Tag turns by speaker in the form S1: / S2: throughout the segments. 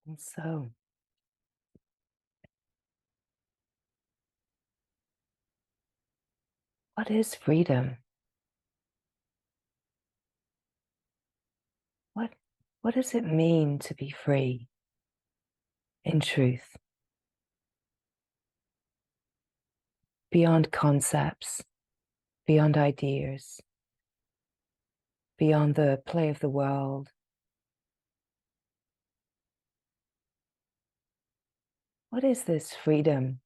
S1: And so, what is freedom? What, what does it mean to be free in truth? Beyond concepts, beyond ideas, beyond the play of the world. What is this freedom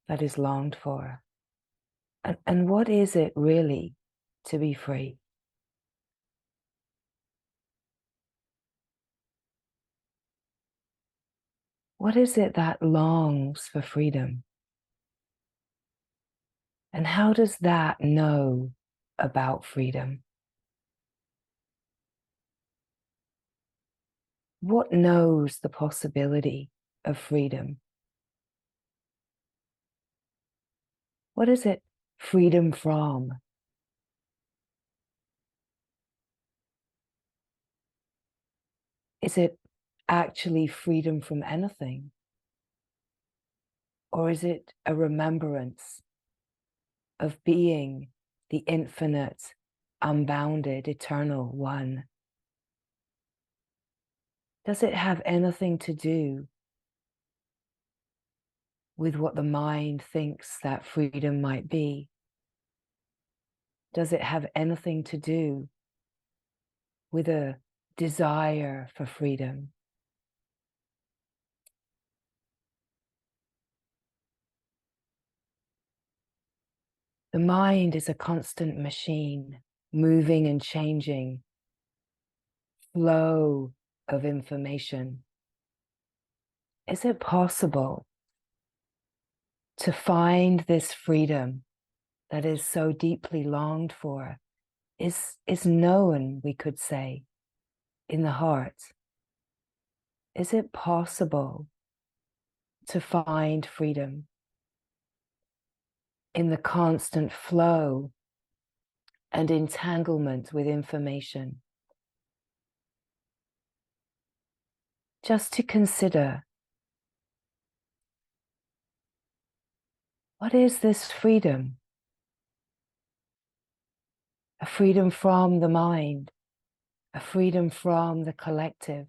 S1: that is longed for? And what is it really to be free? What is it that longs for freedom? And how does that know about freedom? What knows the possibility of freedom? What is it freedom from? Is it actually freedom from anything? Or is it a remembrance of being the infinite, unbounded, eternal one? Does it have anything to do with what the mind thinks that freedom might be? Does it have anything to do with a desire for freedom? The mind is a constant machine, moving and changing, flow of information. Is it possible to find this freedom that is so deeply longed for, is known, we could say, in the heart? Is it possible to find freedom in the constant flow and entanglement with information? Just to consider, what is this freedom? A freedom from the mind, a freedom from the collective,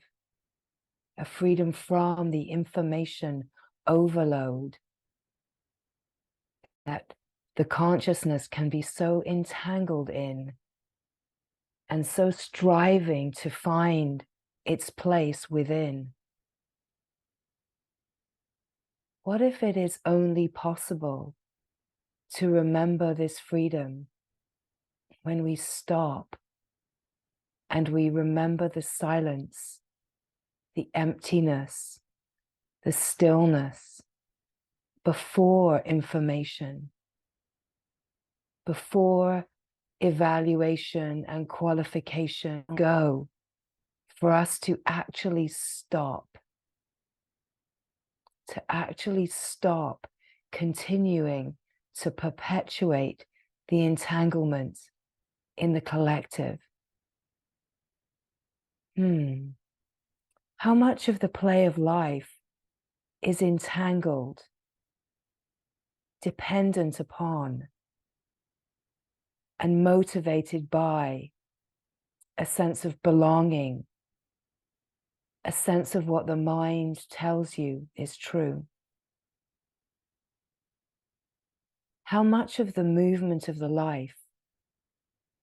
S1: a freedom from the information overload that the consciousness can be so entangled in and so striving to find its place within. What if it is only possible to remember this freedom when we stop and we remember the silence, the emptiness, the stillness before information, before evaluation and qualification go, for us to actually stop continuing to perpetuate the entanglement in the collective. How much of the play of life is entangled, dependent upon, and motivated by a sense of belonging, a sense of what the mind tells you is true? How much of the movement of the life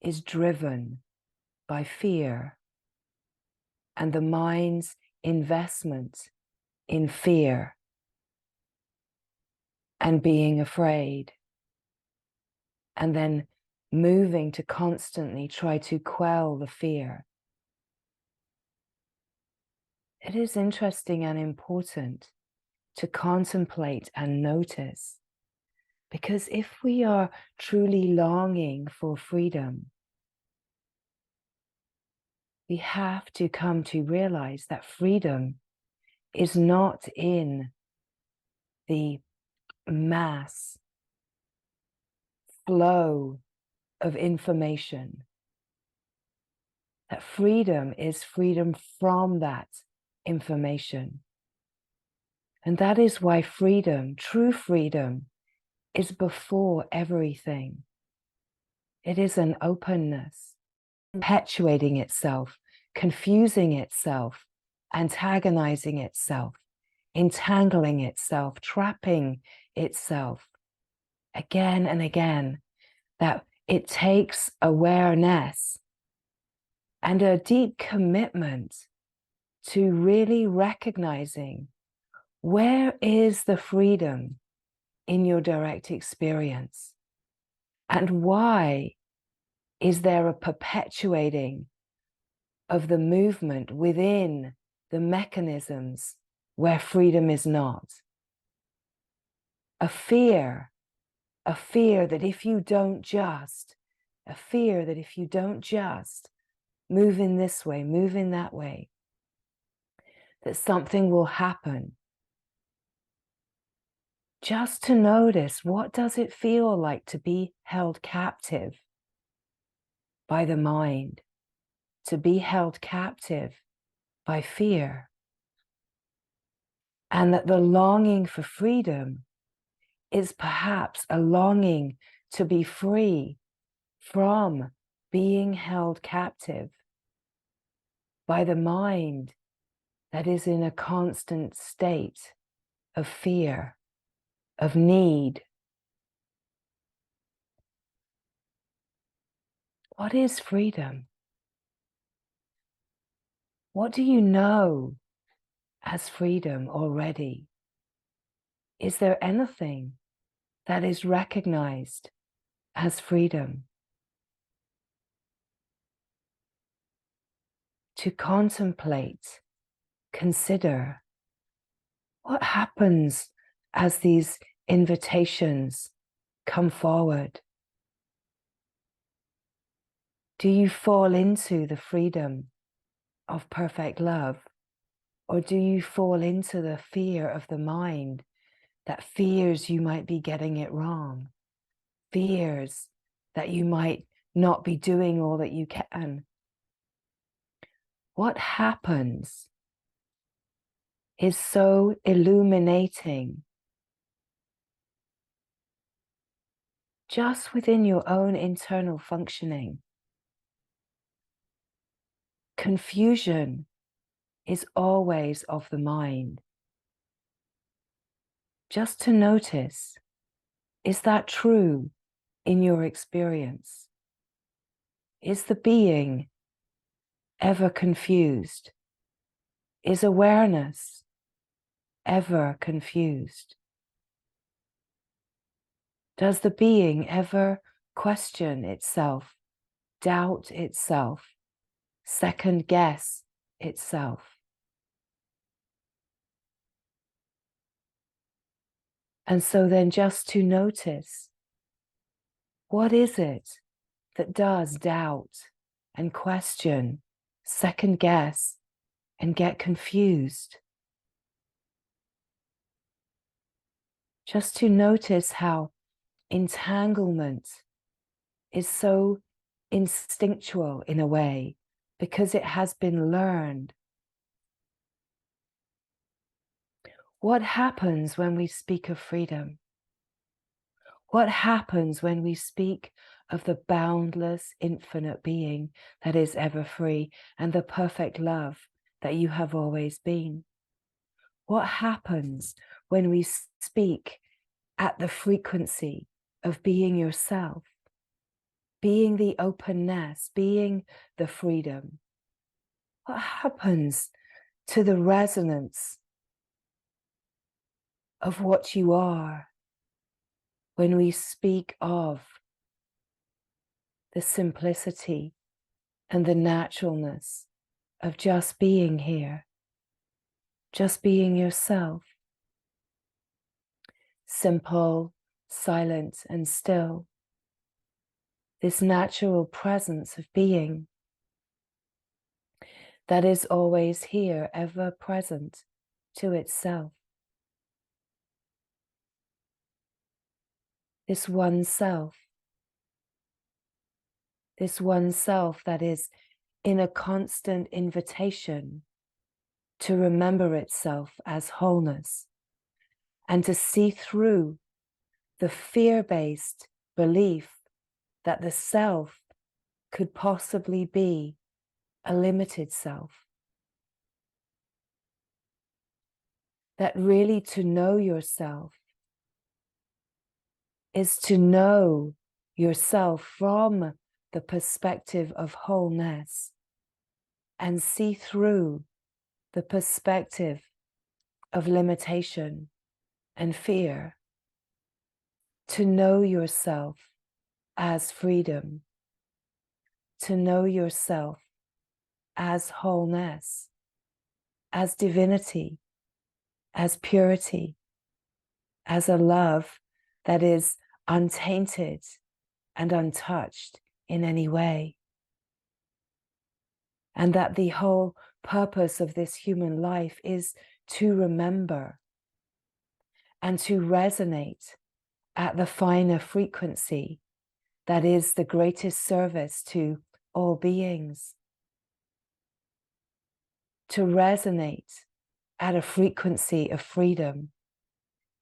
S1: is driven by fear and the mind's investment in fear and being afraid, and then moving to constantly try to quell the fear? It is interesting and important to contemplate and notice, because if we are truly longing for freedom, we have to come to realize that freedom is not in the mass flow of information. That freedom is freedom from that information. And that is why freedom, true freedom, is before everything. It is an openness, perpetuating itself, confusing itself, antagonizing itself, entangling itself, trapping itself again and again. That it takes awareness and a deep commitment to really recognizing where is the freedom in your direct experience, and why is there a perpetuating of the movement within the mechanisms where freedom is not. A fear that if you don't just, a fear that if you don't just move in this way, move in that way, that something will happen. Just to notice, what does it feel like to be held captive by the mind, to be held captive by fear? And that the longing for freedom is perhaps a longing to be free from being held captive by the mind that is in a constant state of fear, of need. What is freedom? What do you know as freedom already? Is there anything that is recognized as freedom? To contemplate, consider what happens as these invitations come forward. Do you fall into the freedom of perfect love? Or do you fall into the fear of the mind that fears you might be getting it wrong? Fears that you might not be doing all that you can? What happens is so illuminating just within your own internal functioning. Confusion is always of the mind. Just to notice, is that true in your experience? Is the being ever confused? Is awareness ever confused? Does the being ever question itself, doubt itself, second guess itself? And so then just to notice, what is it that does doubt and question, second guess, and get confused? Just to notice how entanglement is so instinctual in a way, because it has been learned. What happens when we speak of freedom? What happens when we speak of the boundless, infinite being that is ever free and the perfect love that you have always been? What happens when we speak at the frequency of being yourself, being the openness, being the freedom? What happens to the resonance of what you are when we speak of the simplicity and the naturalness of just being here, just being yourself? Simple, silent, and still. This natural presence of being that is always here, ever present to itself. This one self that is in a constant invitation to remember itself as wholeness, and to see through the fear-based belief that the self could possibly be a limited self. That really to know yourself is to know yourself from the perspective of wholeness and see through the perspective of limitation and fear. To know yourself as freedom, to know yourself as wholeness, as divinity, as purity, as a love that is untainted and untouched in any way. And that the whole purpose of this human life is to remember and to resonate at the finer frequency that is the greatest service to all beings. To resonate at a frequency of freedom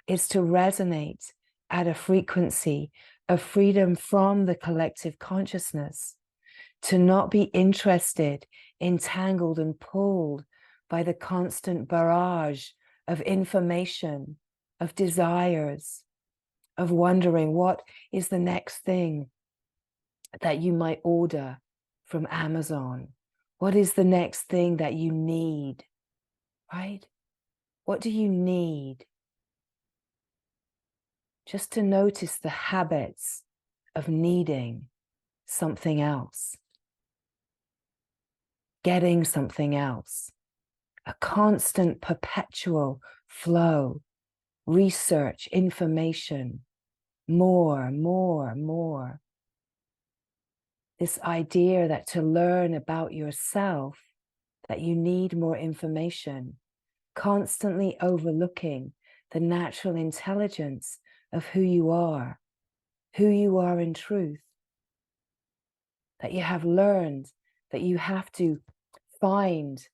S1: is to resonate at a frequency of freedom from the collective consciousness, to not be interested, entangled and pulled by the constant barrage of information, of desires, of wondering what is the next thing that you might order from Amazon. What is the next thing that you need, right? What do you need? Just to notice the habits of needing something else, getting something else, a constant perpetual flow, research, information, more. This idea that to learn about yourself, that you need more information, constantly overlooking the natural intelligence of who you are in truth, that you have learned that you have to find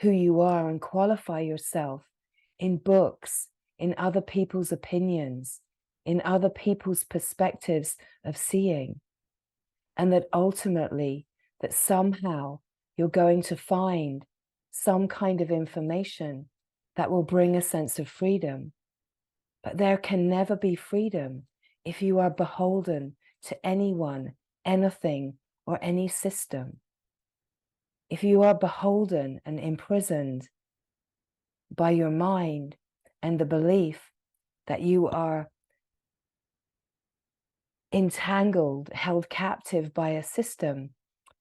S1: who you are and qualify yourself in books, in other people's opinions, in other people's perspectives of seeing, and that ultimately, that somehow you're going to find some kind of information that will bring a sense of freedom. But there can never be freedom if you are beholden to anyone, anything, or any system. If you are beholden and imprisoned by your mind and the belief that you are entangled, held captive by a system,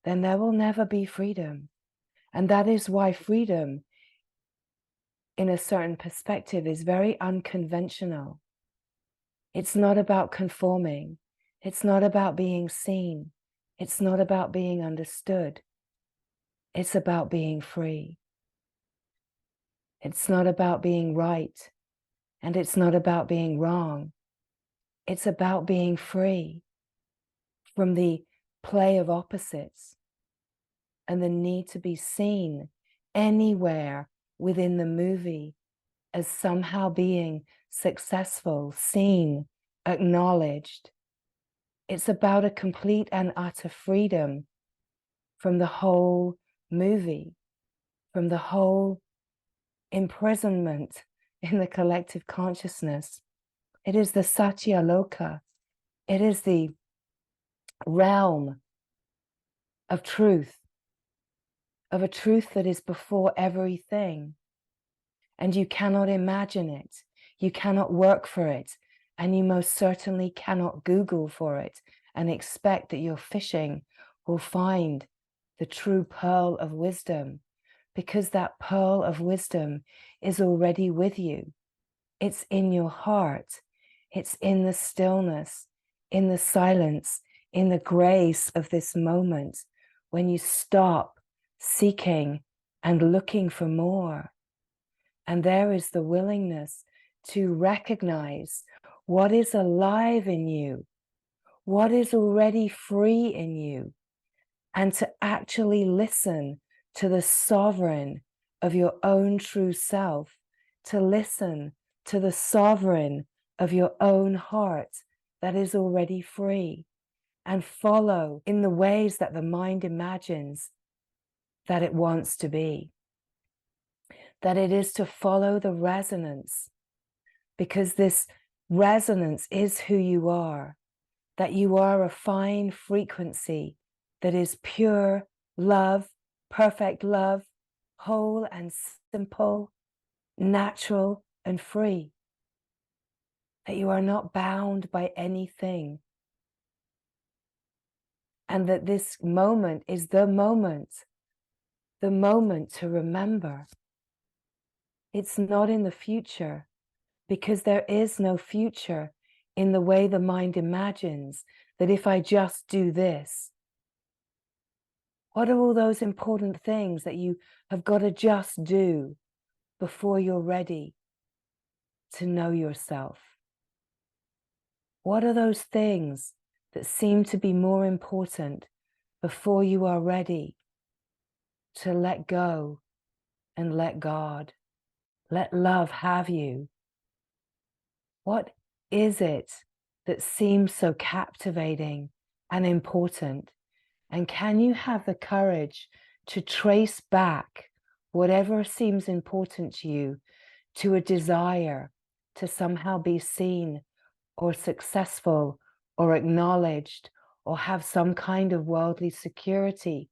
S1: then there will never be freedom. And that is why freedom, in a certain perspective, is very unconventional. It's not about conforming. It's not about being seen. It's not about being understood. It's about being free. It's not about being right, and it's not about being wrong. It's about being free from the play of opposites and the need to be seen anywhere within the movie as somehow being successful, seen, acknowledged. It's about a complete and utter freedom from the whole movie, from the whole imprisonment in the collective consciousness. It is the Satya Loka. It is the realm of truth, of a truth that is before everything. And you cannot imagine it. You cannot work for it. And you most certainly cannot Google for it and expect that your fishing will find the true pearl of wisdom, because that pearl of wisdom is already with you. It's in your heart. It's in the stillness, in the silence, in the grace of this moment when you stop seeking and looking for more. And there is the willingness to recognize what is alive in you, what is already free in you, and to actually listen to the sovereign, of your own true self, to listen to the sovereign of your own heart that is already free, and follow in the ways that the mind imagines that it wants to be. That it is to follow the resonance, because this resonance is who you are, that you are a fine frequency that is pure love, perfect love, whole and simple, natural and free, that you are not bound by anything, and that this moment is the moment to remember. It's not in the future, because there is no future in the way the mind imagines that if I just do this. What are all those important things that you have got to just do before you're ready to know yourself? What are those things that seem to be more important before you are ready to let go and let God, let love have you? What is it that seems so captivating and important? And can you have the courage to trace back whatever seems important to you to a desire to somehow be seen or successful or acknowledged or have some kind of worldly security?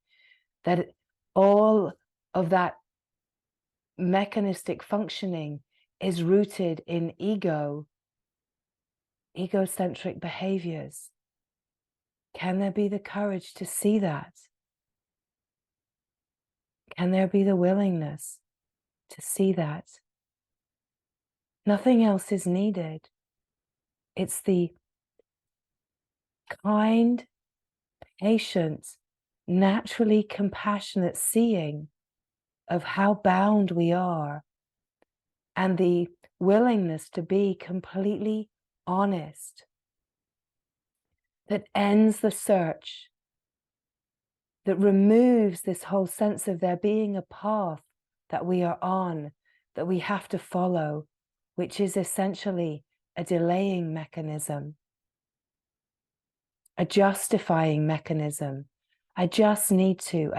S1: That all of that mechanistic functioning is rooted in egocentric behaviors. Can there be the courage to see that? Can there be the willingness to see that? Nothing else is needed. It's the kind, patient, naturally compassionate seeing of how bound we are, and the willingness to be completely honest, that ends the search, that removes this whole sense of there being a path that we are on, that we have to follow, which is essentially a delaying mechanism, a justifying mechanism. I just need to.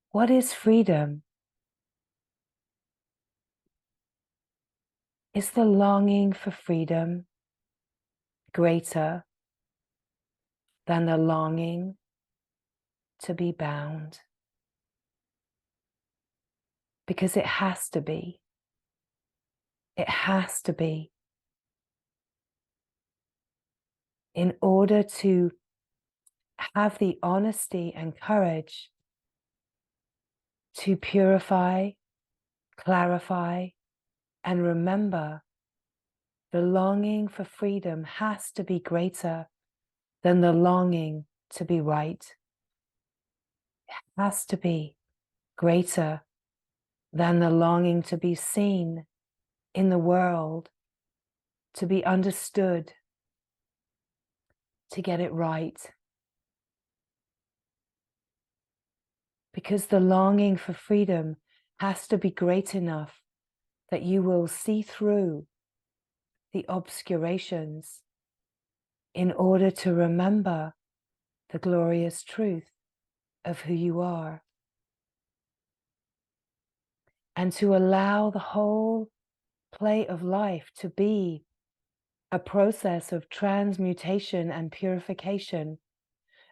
S1: What is freedom? Is the longing for freedom greater than the longing to be bound? Because it has to be. It has to be. In order to have the honesty and courage to purify, clarify, and remember, the longing for freedom has to be greater than the longing to be right. It has to be greater than the longing to be seen in the world, to be understood, to get it right. Because the longing for freedom has to be great enough that you will see through the obscurations in order to remember the glorious truth of who you are, and to allow the whole play of life to be a process of transmutation and purification,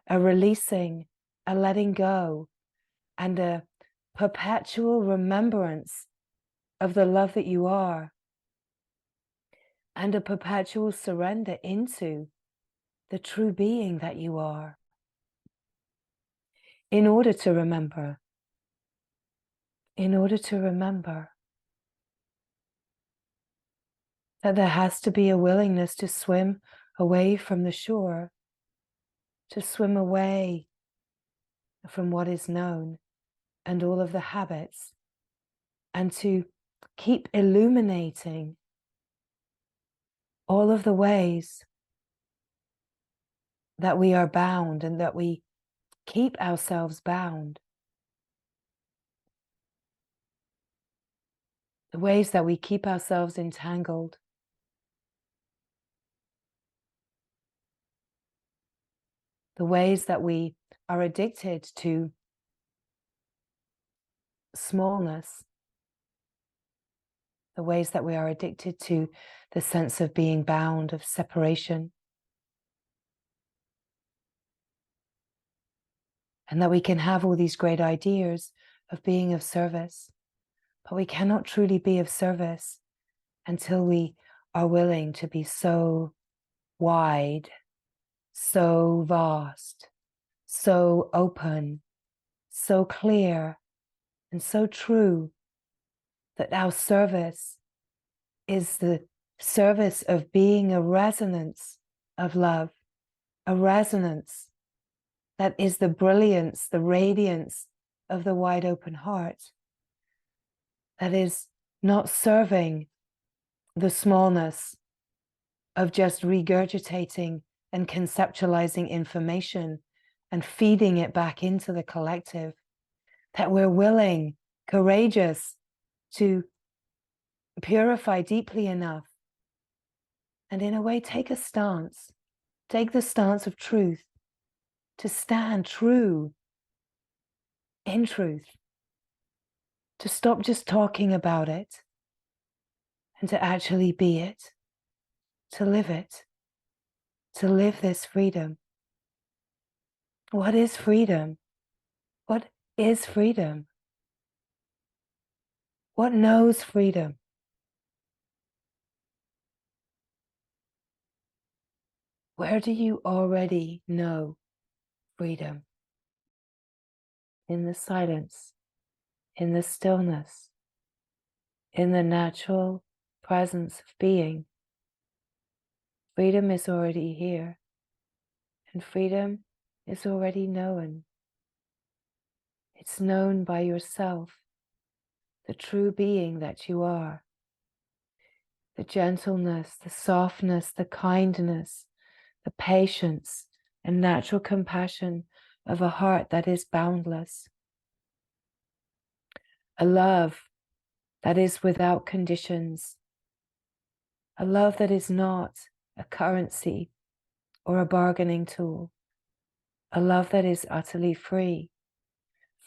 S1: a releasing, a letting go, and a perpetual remembrance of the love that you are, and a perpetual surrender into the true being that you are. In order to remember that there has to be a willingness to swim away from the shore, to swim away from what is known and all of the habits, and to keep illuminating all of the ways that we are bound and that we keep ourselves bound, the ways that we keep ourselves entangled, the ways that we are addicted to smallness, the ways that we are addicted to the sense of being bound, of separation, and that we can have all these great ideas of being of service, but we cannot truly be of service until we are willing to be so wide, so vast, so open, so clear, and so true that our service is the service of being a resonance of love, a resonance that is the brilliance, the radiance of the wide open heart, that is not serving the smallness of just regurgitating and conceptualizing information and feeding it back into the collective, that we're willing, courageous to purify deeply enough and in a way take a stance, take the stance of truth, to stand true in truth, to stop just talking about it and to actually be it, to live it, to live this freedom. What is freedom? What is freedom? What knows freedom? Where do you already know freedom? In the silence, in the stillness, in the natural presence of being. Freedom is already here, and freedom is already known. It's known by yourself, the true being that you are. The gentleness, the softness, the kindness, the patience, and natural compassion of a heart that is boundless. A love that is without conditions. A love that is not a currency or a bargaining tool. A love that is utterly free,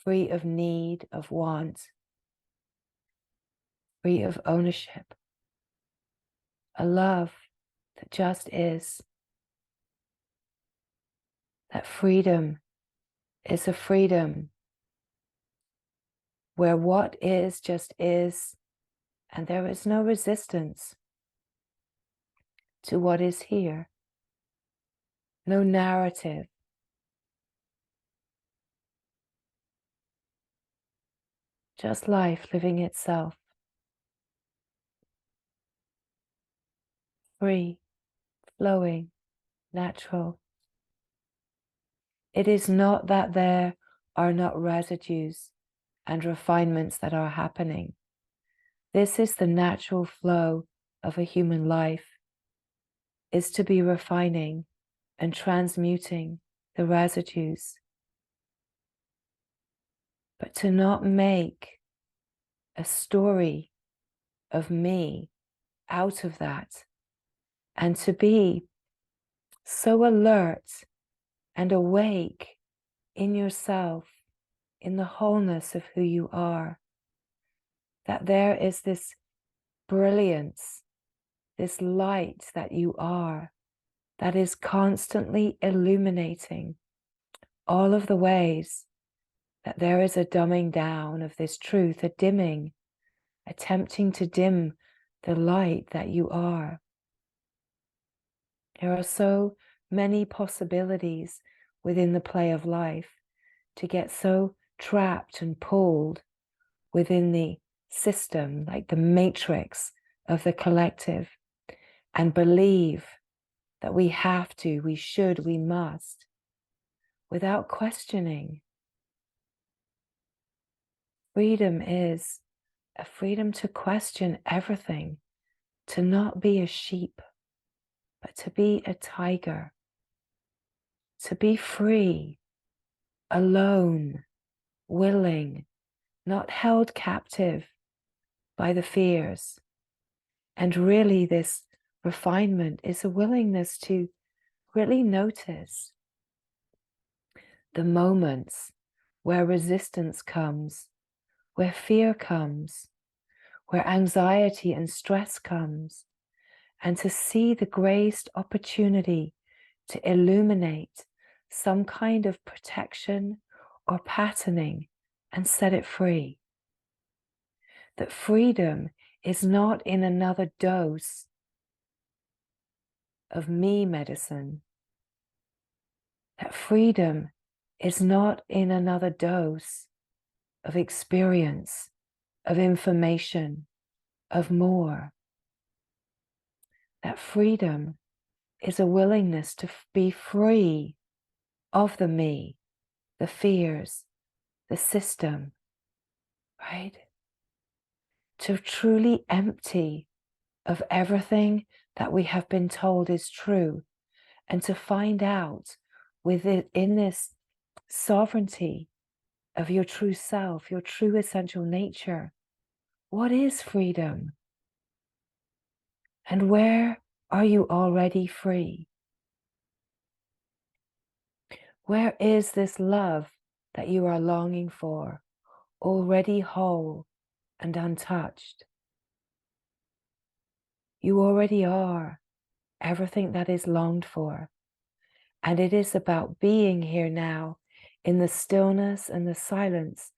S1: free of need, of want, free of ownership. A love that just is. That freedom is a freedom where what is just is, and there is no resistance to what is here. No narrative. Just life living itself. Free, flowing, natural. It is not that there are not residues and refinements that are happening. This is the natural flow of a human life, is to be refining and transmuting the residues, but to not make a story of me out of that, and to be so alert and awake in yourself, in the wholeness of who you are, that there is this brilliance, this light that you are, that is constantly illuminating all of the ways that there is a dumbing down of this truth, a dimming, attempting to dim the light that you are. There are so many possibilities within the play of life to get so trapped and pulled within the system, like the matrix of the collective, and believe that we have to, we should, we must, without questioning. Freedom is a freedom to question everything, to not be a sheep, but to be a tiger, to be free alone, willing, not held captive by the fears. And really, this refinement is a willingness to really notice the moments where resistance comes, where fear comes, where anxiety and stress comes, and to see the graced opportunity to illuminate some kind of protection or patterning and set it free. That freedom is not in another dose of me medicine. That freedom is not in another dose of experience, of information, of more. That freedom is a willingness to be free of the me, the fears, the system, right? To truly empty of everything that we have been told is true, and to find out within this sovereignty of your true self, your true essential nature, what is freedom? And where are you already free? Where is this love that you are longing for, already whole and untouched? You already are everything that is longed for. And it is about being here now in the stillness and the silence,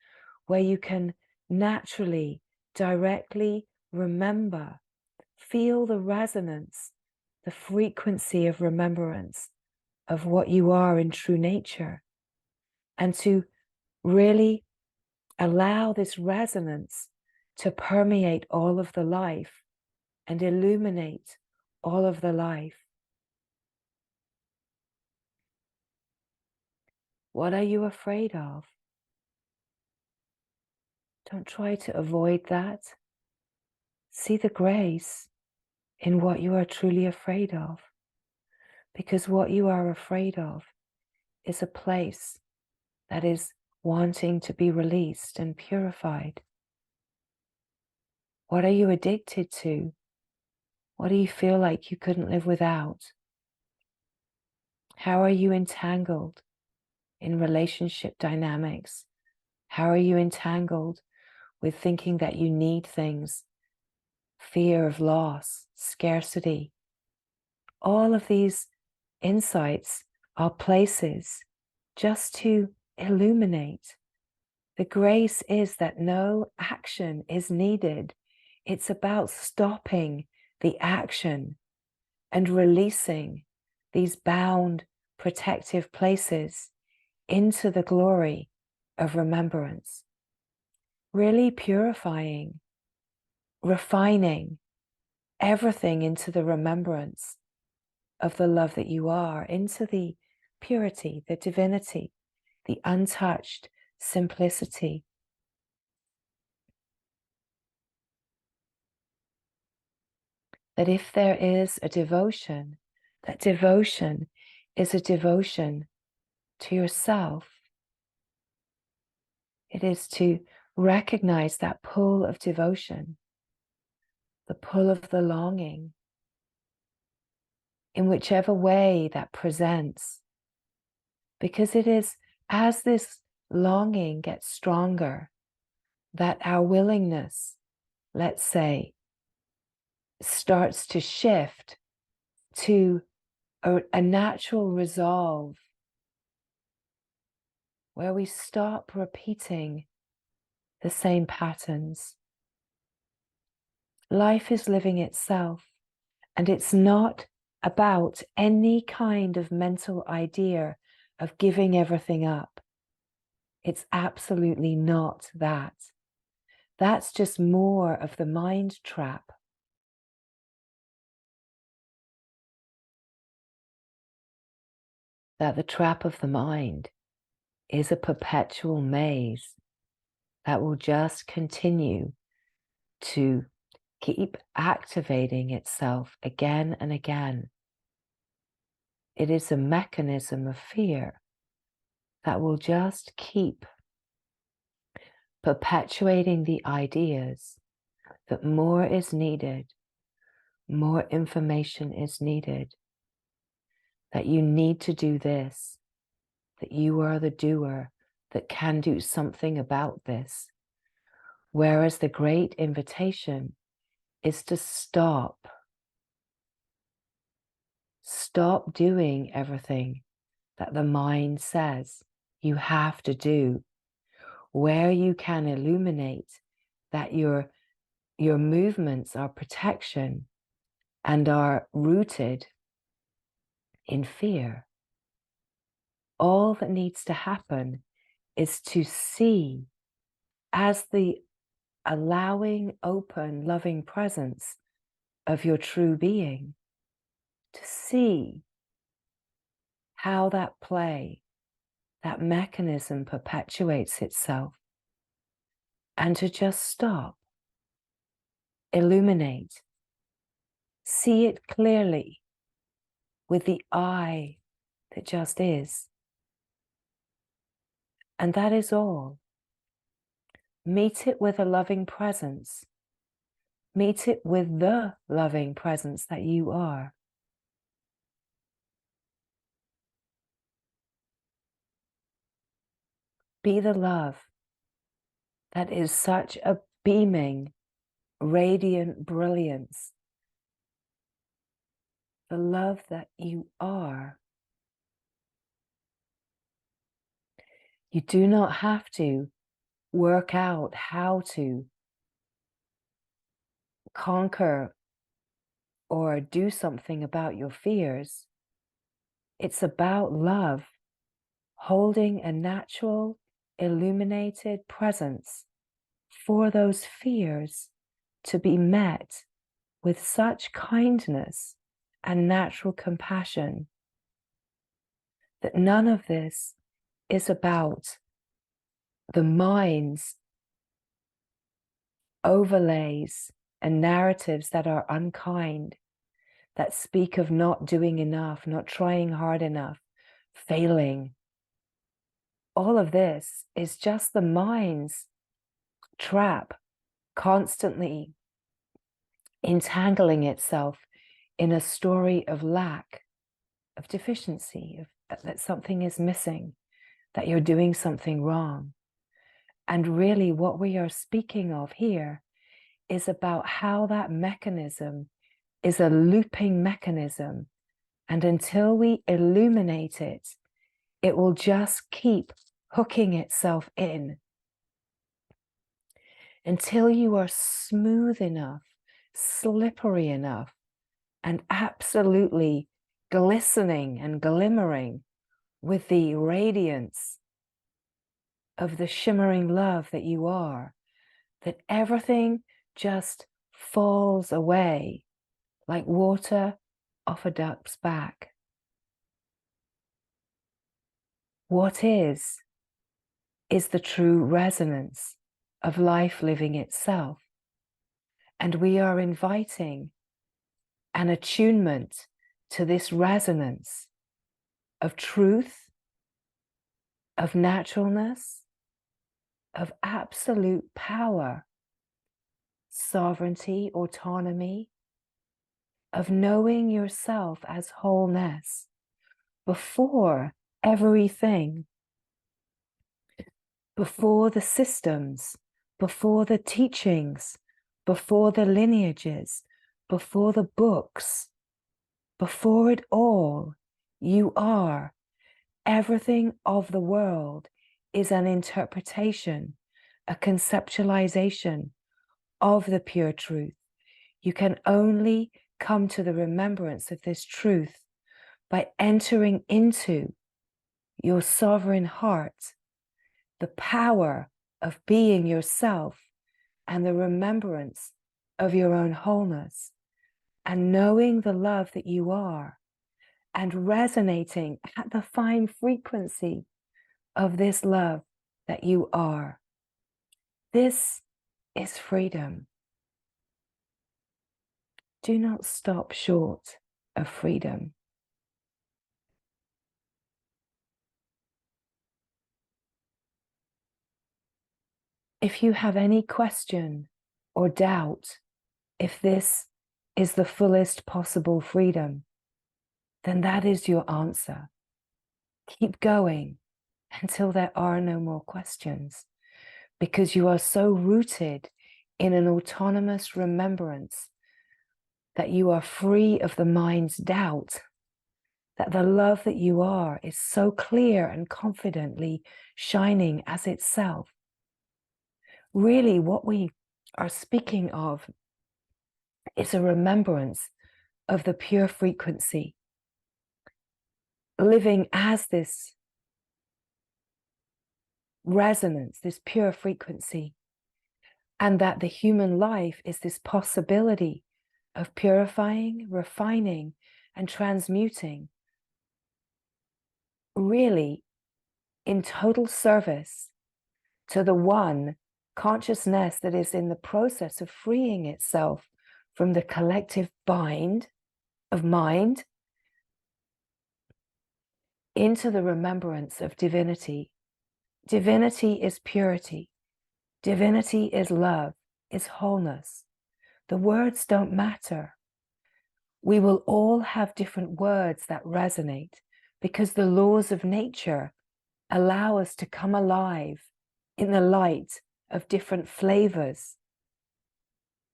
S1: where you can naturally, directly remember, feel the resonance, the frequency of remembrance of what you are in true nature, and to really allow this resonance to permeate all of the life and illuminate all of the life. What are you afraid of? Don't try to avoid that. See the grace in what you are truly afraid of, because what you are afraid of is a place that is wanting to be released and purified. What are you addicted to? What do you feel like you couldn't live without? How are you entangled in relationship dynamics? How are you entangled with thinking that you need things? Fear of loss, scarcity. All of these insights are places just to illuminate. The grace is that no action is needed. It's about stopping the action and releasing these bound, protective places into the glory of remembrance. Really purifying, refining everything into the remembrance of the love that you are, into the purity, the divinity, the untouched simplicity. That if there is a devotion, that devotion is a devotion to yourself. It is to recognize that pull of devotion, the pull of the longing, in whichever way that presents. Because it is as this longing gets stronger that our willingness, let's say, starts to shift to a natural resolve, where we stop repeating the same patterns. Life is living itself, and it's not about any kind of mental idea of giving everything up. It's absolutely not that. That's just more of the mind trap. That the trap of the mind is a perpetual maze that will just continue to keep activating itself again and again. It is a mechanism of fear that will just keep perpetuating the ideas that more is needed, more information is needed, that you need to do this, that you are the doer that can do something about this. Whereas the great invitation is to stop. Stop doing everything that the mind says you have to do. Where you can illuminate that your movements are protection and are rooted in fear. All that needs to happen is to see as the allowing, open, loving presence of your true being, to see how that play, that mechanism perpetuates itself, and to just stop, illuminate, see it clearly with the eye that just is. And that is all. Meet it with a loving presence. Meet it with the loving presence that you are. Be the love that is such a beaming, radiant brilliance. The love that you are. You do not have to work out how to conquer or do something about your fears. It's about love, holding a natural, illuminated presence for those fears to be met with such kindness and natural compassion that none of this is about the mind's overlays and narratives that are unkind, that speak of not doing enough, not trying hard enough, failing. All of this is just the mind's trap, constantly entangling itself in a story of lack, of deficiency, of that something is missing, that you're doing something wrong. And really what we are speaking of here is about how that mechanism is a looping mechanism. And until we illuminate it, it will just keep hooking itself in until you are smooth enough, slippery enough, and absolutely glistening and glimmering with the radiance of the shimmering love that you are, that everything just falls away like water off a duck's back. What is the true resonance of life living itself. And we are inviting an attunement to this resonance of truth, of naturalness, of absolute power, sovereignty, autonomy, of knowing yourself as wholeness before everything, before the systems, before the teachings, before the lineages, before the books, before it all. You are. Everything of the world is an interpretation, a conceptualization of the pure truth. You can only come to the remembrance of this truth by entering into your sovereign heart, the power of being yourself and the remembrance of your own wholeness, and knowing the love that you are and resonating at the fine frequency of this love that you are. This is freedom. Do not stop short of freedom. If you have any question or doubt if this is the fullest possible freedom, then that is your answer. Keep going until there are no more questions, because you are so rooted in an autonomous remembrance that you are free of the mind's doubt, that the love that you are is so clear and confidently shining as itself. Really, what we are speaking of is a remembrance of the pure frequency, living as this resonance, this pure frequency, and that the human life is this possibility of purifying, refining, and transmuting, really in total service to the one consciousness that is in the process of freeing itself from the collective bind of mind into the remembrance of divinity. Divinity is purity. Divinity is love, is wholeness. The words don't matter. We will all have different words that resonate because the laws of nature allow us to come alive in the light of different flavors,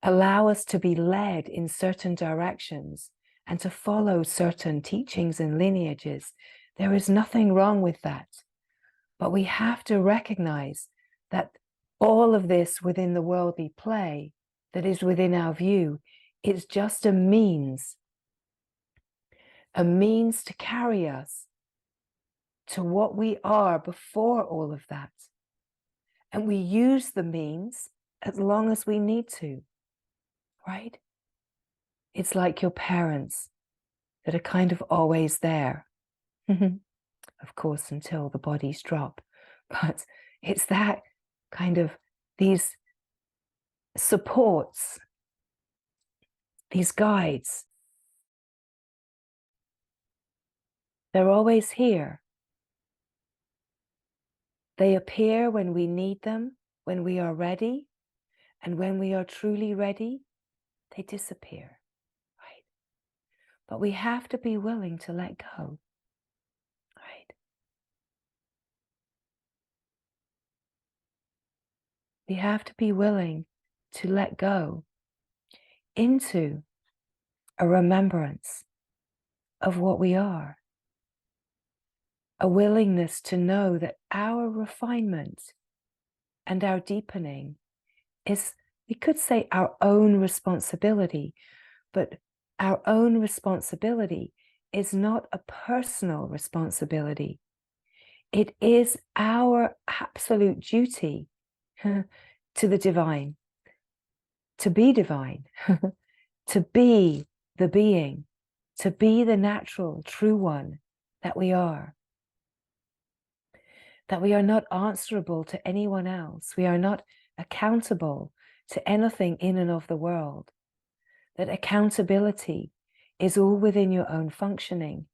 S1: allow us to be led in certain directions and to follow certain teachings and lineages. There is nothing wrong with that. But we have to recognize that all of this within the worldly play that is within our view is just a means to carry us to what we are before all of that. And we use the means as long as we need to, right? It's like your parents that are kind of always there. Of course, until the bodies drop. But it's that kind of, these supports, these guides, they're always here. They appear when we need them, when we are ready, and when we are truly ready, they disappear, right? But we have to be willing to let go, right? We have to be willing to let go into a remembrance of what we are. A willingness to know that our refinement and our deepening is, we could say, our own responsibility, but our own responsibility is not a personal responsibility. It is our absolute duty to the divine, to be divine, to be the being, to be the natural, true one that we are. That we are not answerable to anyone else. We are not accountable to anything in and of the world. That accountability is all within your own functioning.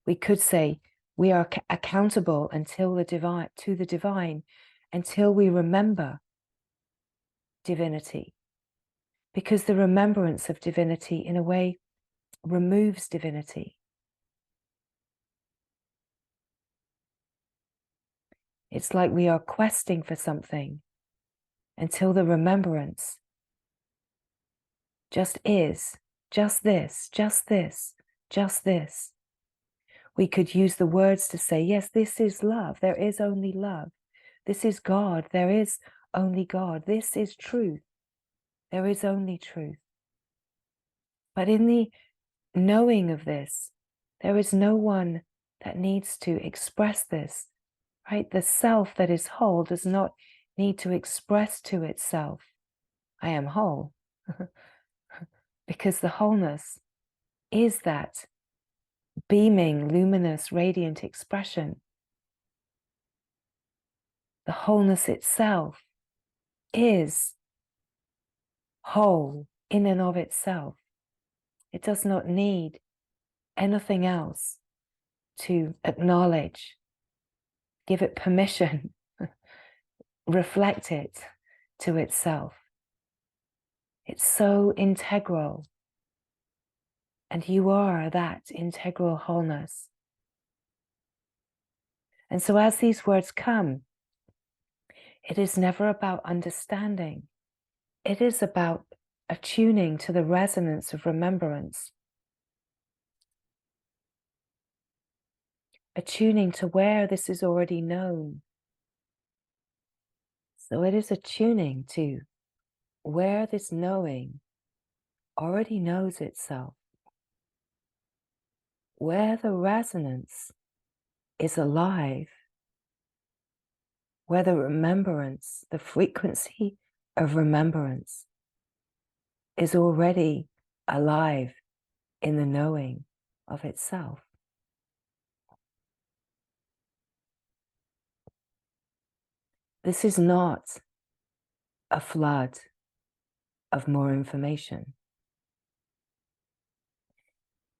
S1: We could say we are accountable until the divine, to the divine, until we remember divinity. Because the remembrance of divinity, in a way, removes divinity. It's like we are questing for something until the remembrance just is, just this, just this, just this. We could use the words to say, yes, this is love. There is only love. This is God. There is only God. This is truth. There is only truth. But in the knowing of this, there is no one that needs to express this, right? The self that is whole does not need to express to itself, I am whole. Because the wholeness is that beaming, luminous, radiant expression. The wholeness itself is whole in and of itself. It does not need anything else to acknowledge, give it permission, reflect it, to itself. It's so integral. And you are that integral wholeness. And so as these words come, it is never about understanding. It is about attuning to the resonance of remembrance. Attuning to where this is already known. So it is attuning to where this knowing already knows itself. Where the resonance is alive. Where the remembrance, the frequency of remembrance is already alive in the knowing of itself. This is not a flood of more information.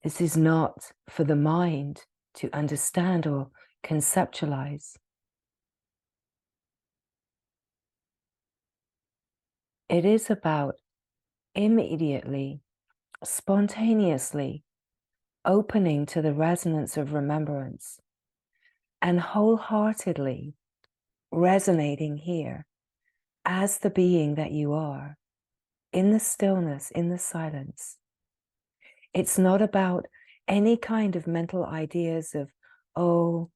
S1: This is not for the mind to understand or conceptualize. It is about immediately, spontaneously opening to the resonance of remembrance and wholeheartedly resonating here as the being that you are, in the stillness, in the silence. It's not about any kind of mental ideas of, oh,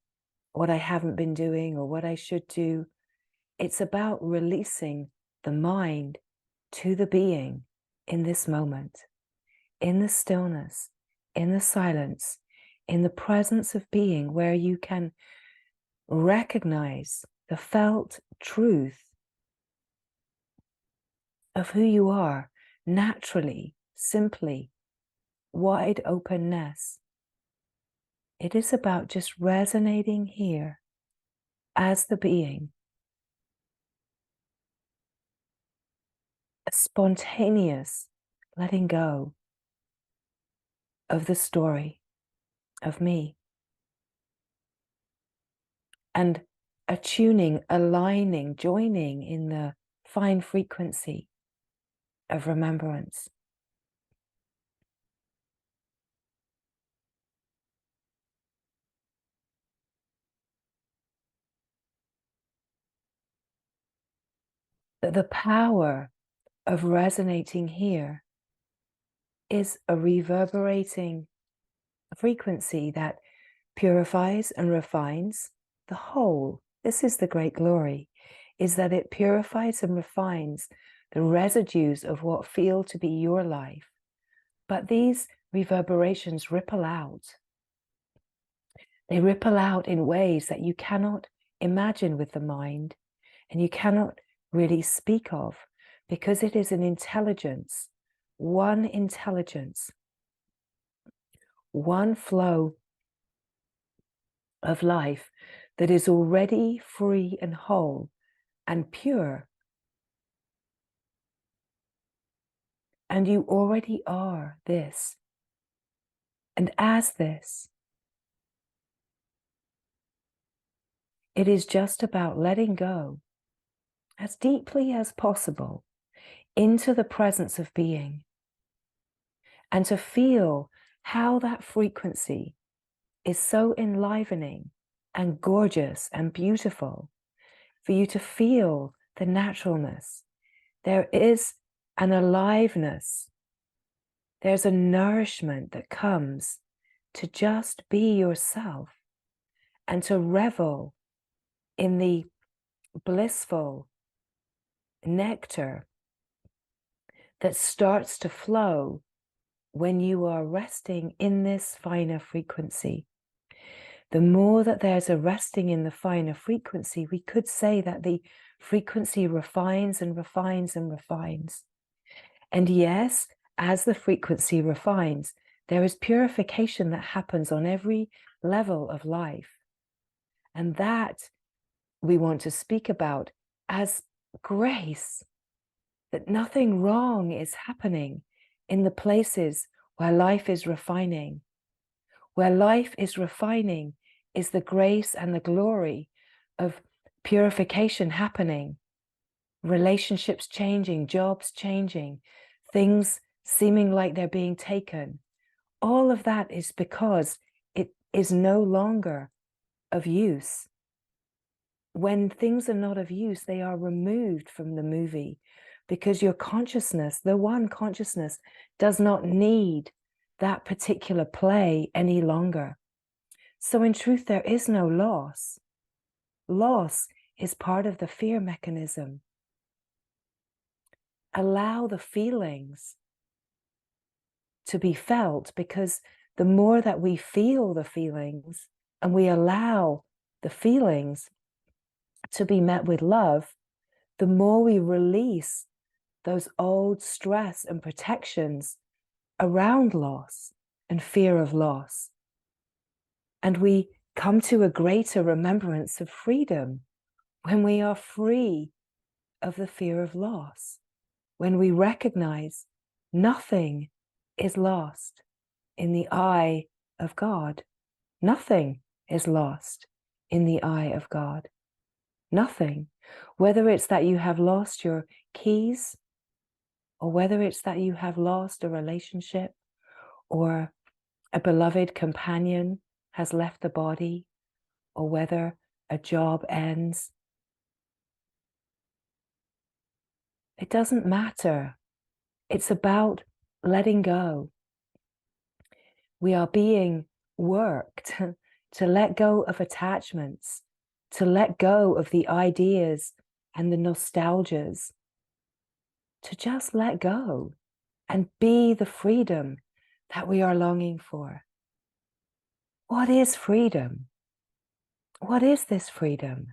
S1: what I haven't been doing or what I should do. It's about releasing the mind to the being in this moment, in the stillness, in the silence, in the presence of being, where you can recognize the felt truth of who you are, naturally, simply, wide openness. It is about just resonating here as the being, a spontaneous letting go of the story of me, and attuning, aligning, joining in the fine frequency of remembrance. That the power of resonating here is a reverberating frequency that purifies and refines the whole. This is the great glory, is that it purifies and refines the residues of what feel to be your life. But these reverberations ripple out. They ripple out in ways that you cannot imagine with the mind, and you cannot really speak of, because it is an intelligence, one flow of life that is already free and whole and pure. And you already are this. And as this, it is just about letting go as deeply as possible into the presence of being, and to feel how that frequency is so enlivening and gorgeous and beautiful, for you to feel the naturalness. There is an aliveness. There's a nourishment that comes to just be yourself and to revel in the blissful nectar that starts to flow when you are resting in this finer frequency. The more that there's a resting in the finer frequency, we could say that the frequency refines and refines and refines. And yes, as the frequency refines, there is purification that happens on every level of life. And that we want to speak about as grace, that nothing wrong is happening in the places where life is refining. Where life is refining is the grace and the glory of purification happening. relationships changing, jobs changing, things seeming like they're being taken. All of that is because it is no longer of use. When things are not of use, they are removed from the movie because your consciousness, the one consciousness, does not need that particular play any longer. So in truth, there is no loss. Loss is part of the fear mechanism. Allow the feelings to be felt, because the more that we feel the feelings and we allow the feelings to be met with love, the more we release those old stress and protections around loss and fear of loss. And we come to a greater remembrance of freedom when we are free of the fear of loss, when we recognize nothing is lost in the eye of God. Nothing is lost in the eye of God. Nothing. Whether it's that you have lost your keys, or whether it's that you have lost a relationship, or a beloved companion has left the body, or whether a job ends. It doesn't matter. It's about letting go. We are being worked to let go of attachments, to let go of the ideas and the nostalgias, to just let go and be the freedom that we are longing for. What is freedom? What is this freedom?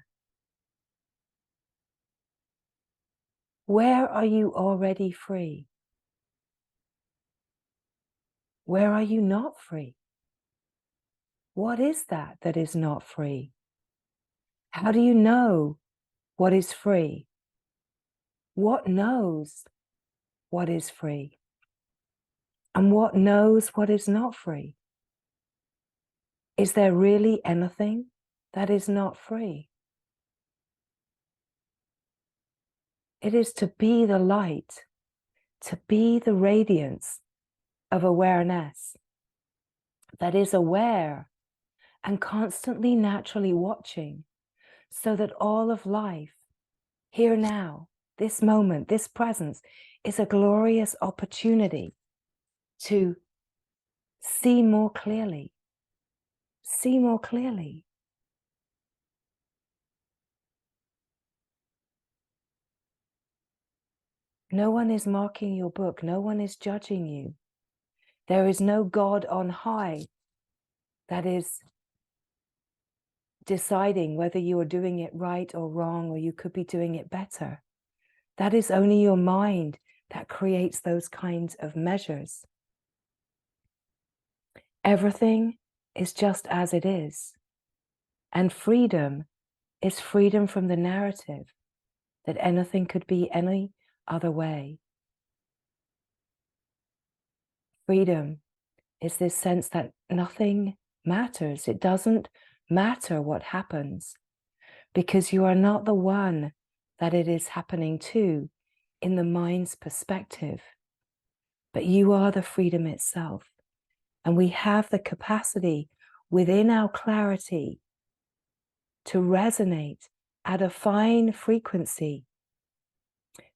S1: Where are you already free? Where are you not free? What is that that is not free? How do you know what is free? What knows what is free? And what knows what is not free? Is there really anything that is not free? It is to be the light, to be the radiance of awareness that is aware and constantly naturally watching, so that all of life, here now, this moment, this presence, is a glorious opportunity to see more clearly. See more clearly. No one is marking your book. No one is judging you. There is no God on high that is deciding whether you are doing it right or wrong, or you could be doing it better. That is only your mind that creates those kinds of measures. Everything is just as it is. And freedom is freedom from the narrative that anything could be any other way. Freedom is this sense that nothing matters. It doesn't matter what happens, because you are not the one that it is happening to in the mind's perspective, but you are the freedom itself. And we have the capacity within our clarity to resonate at a fine frequency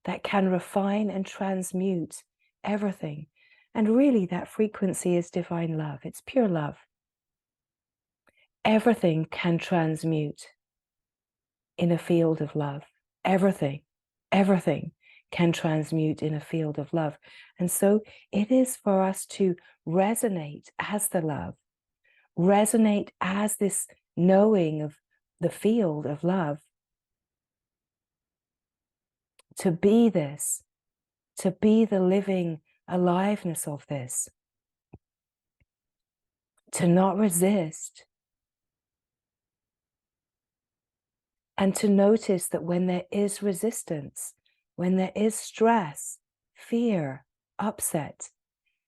S1: that can refine and transmute everything. And really, that frequency is divine love. It's pure love. Everything can transmute in a field of love. Everything can transmute in a field of love. And so it is for us to resonate as the love, resonate as this knowing of the field of love, to be this, to be the living aliveness of this, to not resist, and to notice that when there is resistance, when there is stress, fear, upset,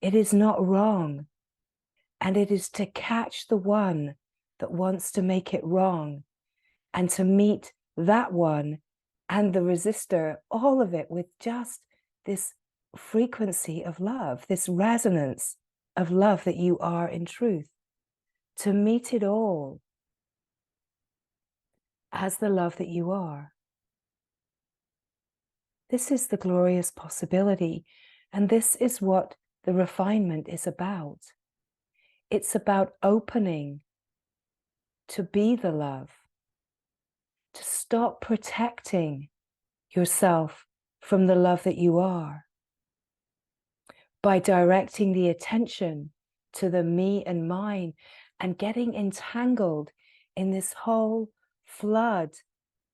S1: it is not wrong. And it is to catch the one that wants to make it wrong, and to meet that one and the resistor, all of it with just this frequency of love, this resonance of love that you are in truth, to meet it all as the love that you are. This is the glorious possibility, and this is what the refinement is about. It's about opening to be the love, to stop protecting yourself from the love that you are, by directing the attention to the me and mine and getting entangled in this whole flood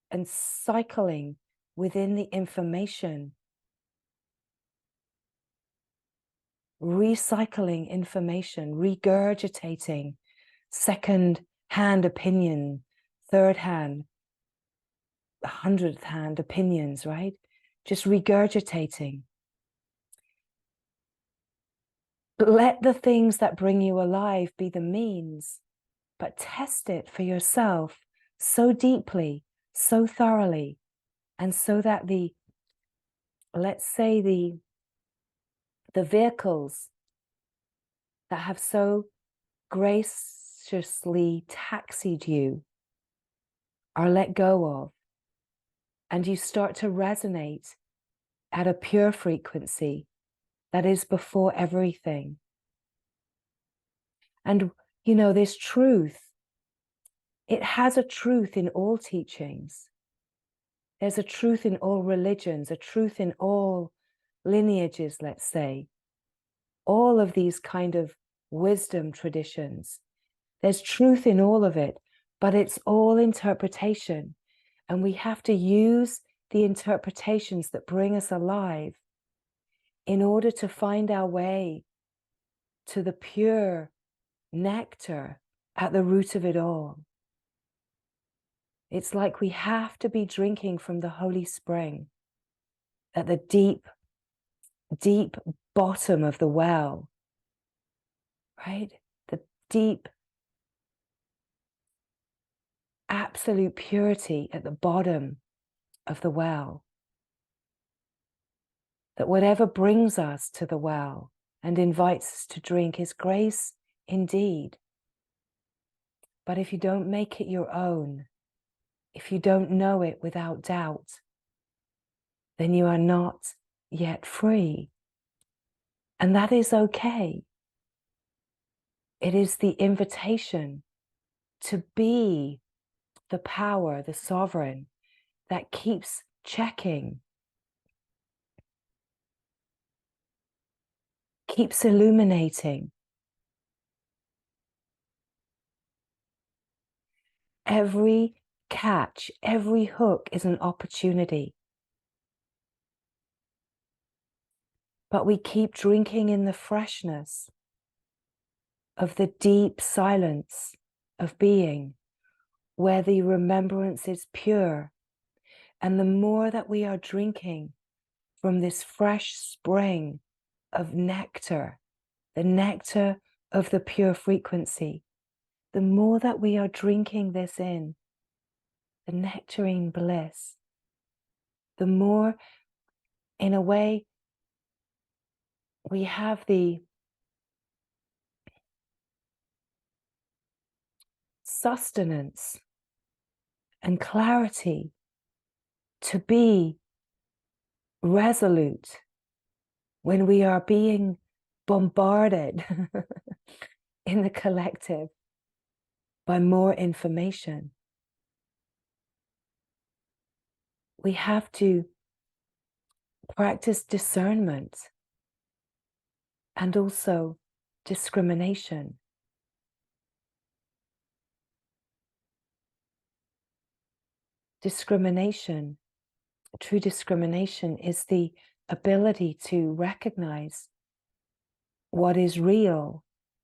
S1: and cycling within the information, recycling information, regurgitating second-hand opinion, third-hand, 100th-hand opinions, right? Just regurgitating. Let the things that bring you alive be the means, but test it for yourself so deeply, so thoroughly, and so that the, let's say, the vehicles that have so graciously taxied you are let go of, and you start to resonate at a pure frequency that is before everything. And, you know, this truth, it has a truth in all teachings. There's a truth in all religions, a truth in all lineages, let's say. All of these kind of wisdom traditions. There's truth in all of it, but it's all interpretation. And we have to use the interpretations that bring us alive in order to find our way to the pure nectar at the root of it all. It's like we have to be drinking from the holy spring at the deep, deep bottom of the well, right? The deep, absolute purity at the bottom of the well. That whatever brings us to the well and invites us to drink is grace indeed. But if you don't make it your own, if you don't know it without doubt, then you are not yet free. And that is okay. It is the invitation to be the power, the sovereign, that keeps checking, keeps illuminating. Every catch, every hook is an opportunity. But we keep drinking in the freshness of the deep silence of being, where the remembrance is pure. And the more that we are drinking from this fresh spring of nectar, the nectar of the pure frequency, the more that we are drinking this in, the nectarine bliss, the more, in a way, we have the sustenance and clarity to be resolute when we are being bombarded in the collective by more information. We have to practice discernment and also discrimination. Discrimination, true discrimination, is the ability to recognize what is real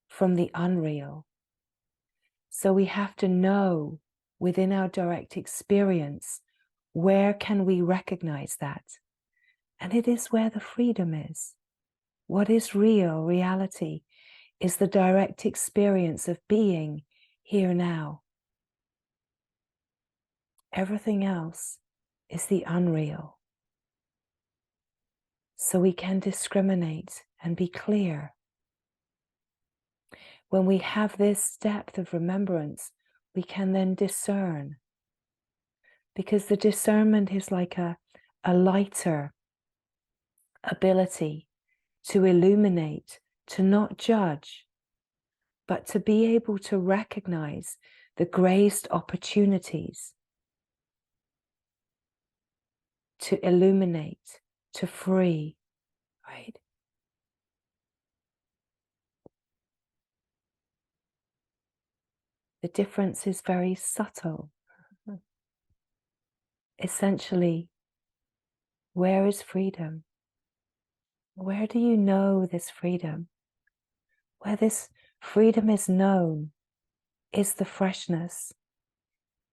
S1: from the unreal. So we have to know within our direct experience, where can we recognize that? And it is where the freedom is. What is real, reality, is the direct experience of being here now. Everything else is the unreal. So we can discriminate and be clear. When we have this depth of remembrance, we can then discern. Because the discernment is like a lighter ability to illuminate, to not judge, but to be able to recognize the graced opportunities to illuminate, to free, right? The difference is very subtle. Essentially, where is freedom? Where do you know this freedom? Where this freedom is known is the freshness.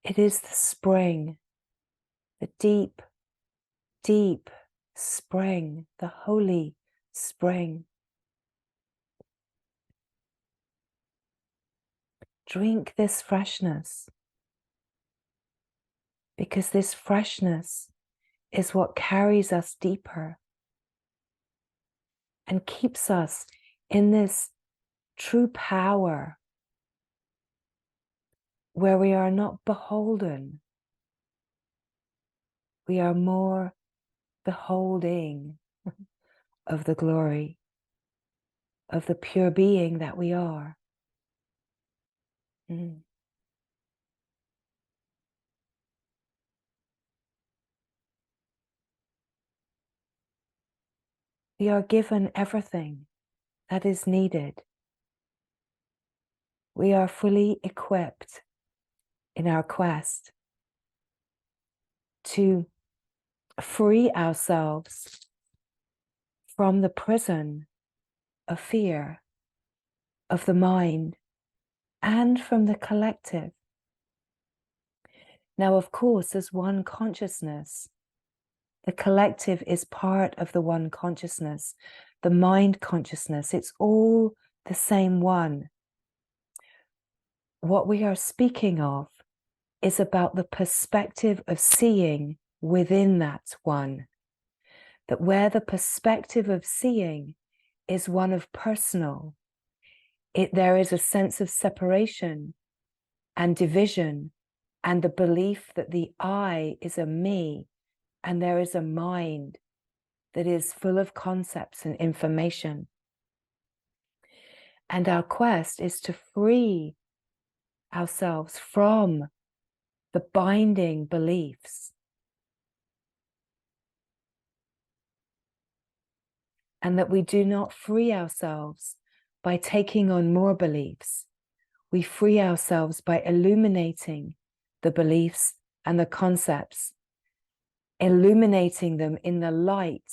S1: It is the spring, the deep, deep spring, the holy spring. Drink this freshness, because this freshness is what carries us deeper and keeps us in this true power where we are not beholden. We are more beholding of the glory of the pure being that we are. We are given everything that is needed. We are fully equipped in our quest to free ourselves from the prison of fear, of the mind, and from the collective. Now, of course, as one consciousness, the collective is part of the one consciousness, the mind consciousness. It's all the same one. What we are speaking of is about the perspective of seeing within that one. That where the perspective of seeing is one of personal, there is a sense of separation and division and the belief that the I is a me and there is a mind that is full of concepts and information. And our quest is to free ourselves from the binding beliefs. And that we do not free ourselves by taking on more beliefs. We free ourselves by illuminating the beliefs and the concepts, illuminating them in the light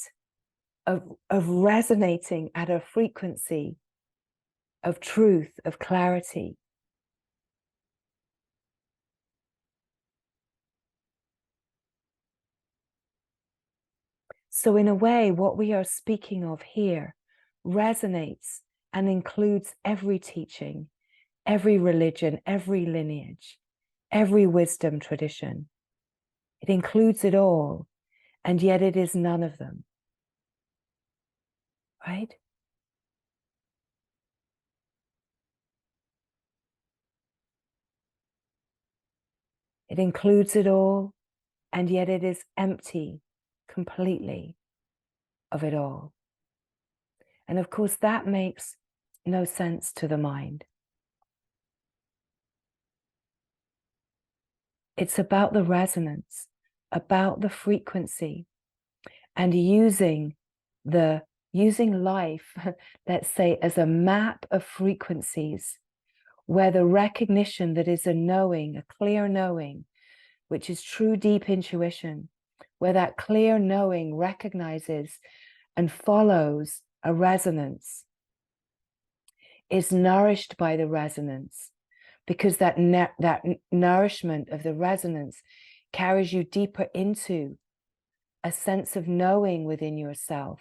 S1: of resonating at a frequency of truth, of clarity. So in a way, what we are speaking of here resonates and includes every teaching, every religion, every lineage, every wisdom tradition. It includes it all, and yet it is none of them. Right? It includes it all, and yet it is empty completely of it all. And of course, that makes no sense to the mind. It's about the resonance, about the frequency, and using life, let's say, as a map of frequencies, where the recognition that is a knowing, a clear knowing, which is true deep intuition, where that clear knowing recognizes and follows a resonance, is nourished by the resonance, because that nourishment of the resonance carries you deeper into a sense of knowing within yourself.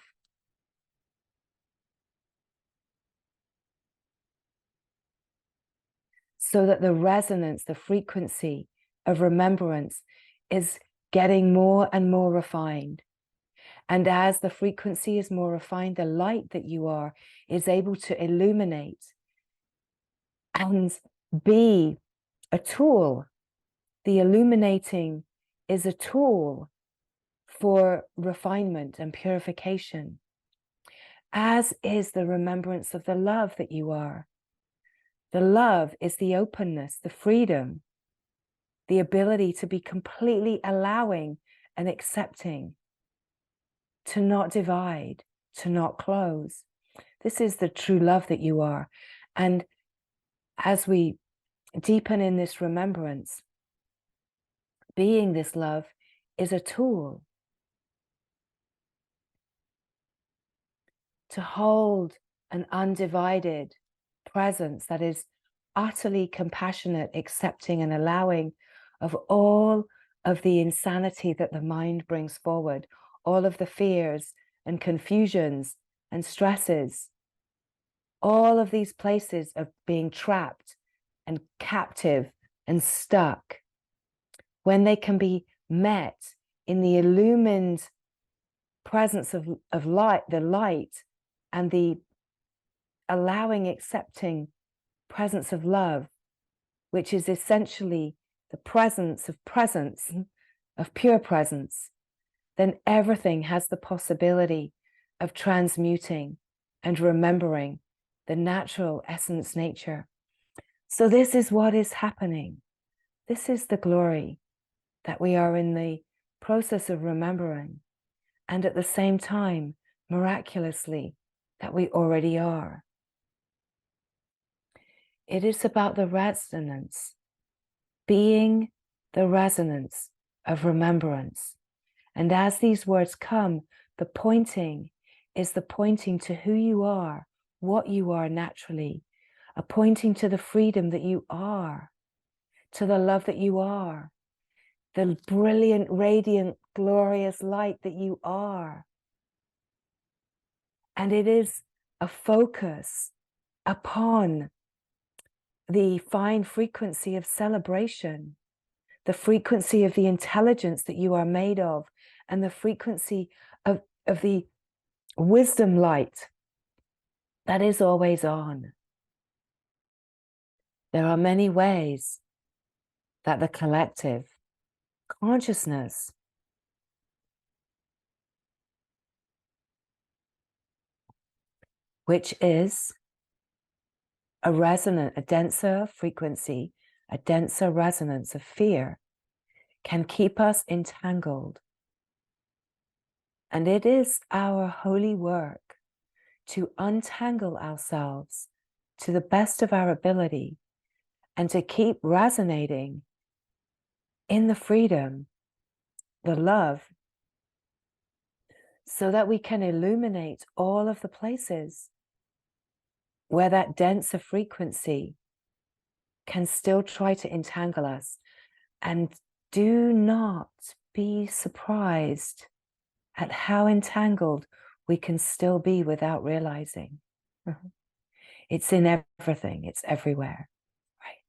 S1: So that the resonance, the frequency of remembrance is getting more and more refined. And as the frequency is more refined, the light that you are is able to illuminate and be a tool. The illuminating is a tool for refinement and purification, as is the remembrance of the love that you are. The love is the openness, the freedom, the ability to be completely allowing and accepting, to not divide, to not close. This is the true love that you are. And as we deepen in this remembrance, being this love is a tool to hold an undivided presence that is utterly compassionate, accepting and allowing of all of the insanity that the mind brings forward, all of the fears and confusions and stresses, all of these places of being trapped and captive and stuck, when they can be met in the illumined presence of light, the light, and the allowing, accepting presence of love, which is essentially the presence, of pure presence, then everything has the possibility of transmuting and remembering the natural essence nature. So this is what is happening. This is the glory that we are in the process of remembering, and at the same time, miraculously, that we already are. It is about the resonance, being the resonance of remembrance. And as these words come, the pointing is the pointing to who you are, what you are naturally, a pointing to the freedom that you are, to the love that you are, the brilliant, radiant, glorious light that you are. And it is a focus upon the fine frequency of celebration, the frequency of the intelligence that you are made of, and the frequency of the wisdom light that is always on. There are many ways that the collective consciousness which is a denser frequency, a denser resonance of fear, can keep us entangled. And it is our holy work to untangle ourselves to the best of our ability and to keep resonating in the freedom, the love, so that we can illuminate all of the places where that denser frequency can still try to entangle us. And do not be surprised at how entangled we can still be without realizing. It's in everything, it's everywhere, right?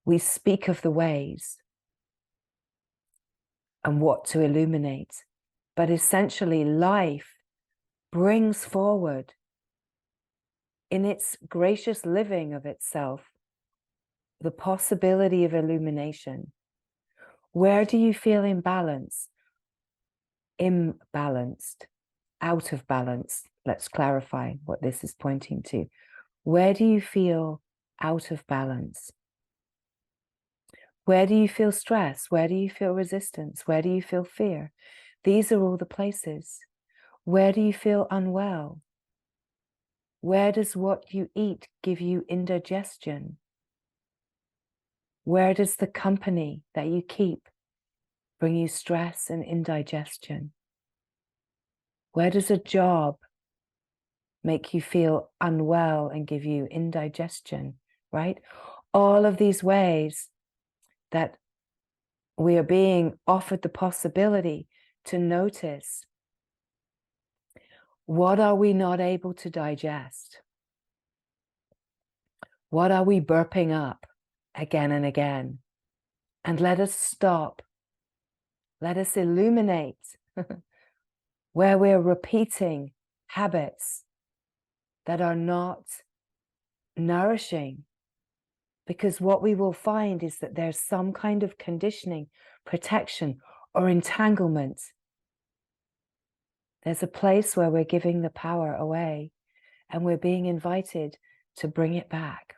S1: We speak of the ways and what to illuminate, but essentially life brings forward in its gracious living of itself the possibility of illumination. Where do you feel imbalanced, out of balance? Let's clarify what this is pointing to. Where do you feel out of balance? Where do you feel stress? Where do you feel resistance? Where do you feel fear? These are all the places. Where do you feel unwell? Where does what you eat give you indigestion? Where does the company that you keep bring you stress and indigestion? Where does a job make you feel unwell and give you indigestion, right? All of these ways that we are being offered the possibility to notice, what are we not able to digest? What are we burping up again and again. And let us stop. Let us illuminate where we're repeating habits that are not nourishing. Because what we will find is that there's some kind of conditioning, protection, or entanglement. There's a place where we're giving the power away, and we're being invited to bring it back,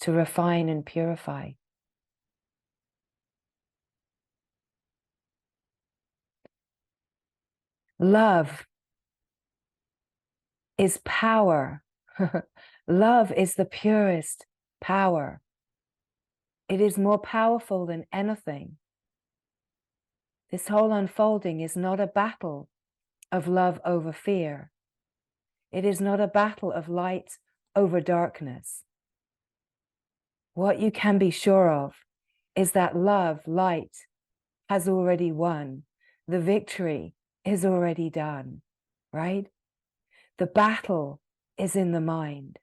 S1: to refine and purify. Love is power. Love is the purest power. It is more powerful than anything. This whole unfolding is not a battle of love over fear. It is not a battle of light over darkness. What you can be sure of is that love, light, has already won. The victory is already done, right? The battle is in the mind.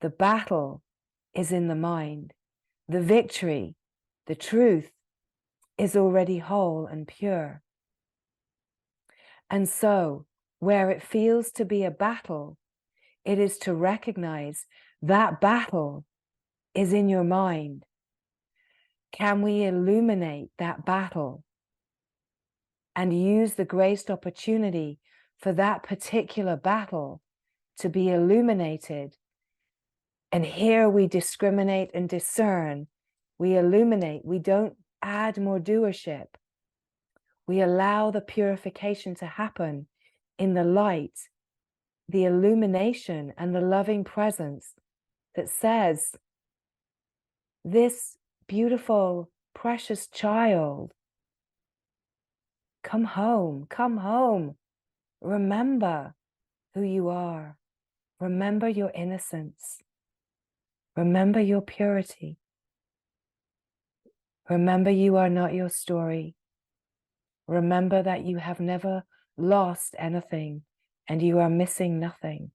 S1: The battle is in the mind. The victory, the truth, is already whole and pure. And so, where it feels to be a battle, it is to recognize that battle is in your mind. Can we illuminate that battle and use the graced opportunity for that particular battle to be illuminated? And here we discriminate and discern. We illuminate. We don't add more doership. We allow the purification to happen in the light, the illumination, and the loving presence that says, this beautiful, precious child, come home, come home. Remember who you are. Remember your innocence. Remember your purity. Remember you are not your story. Remember that you have never lost anything and you are missing nothing.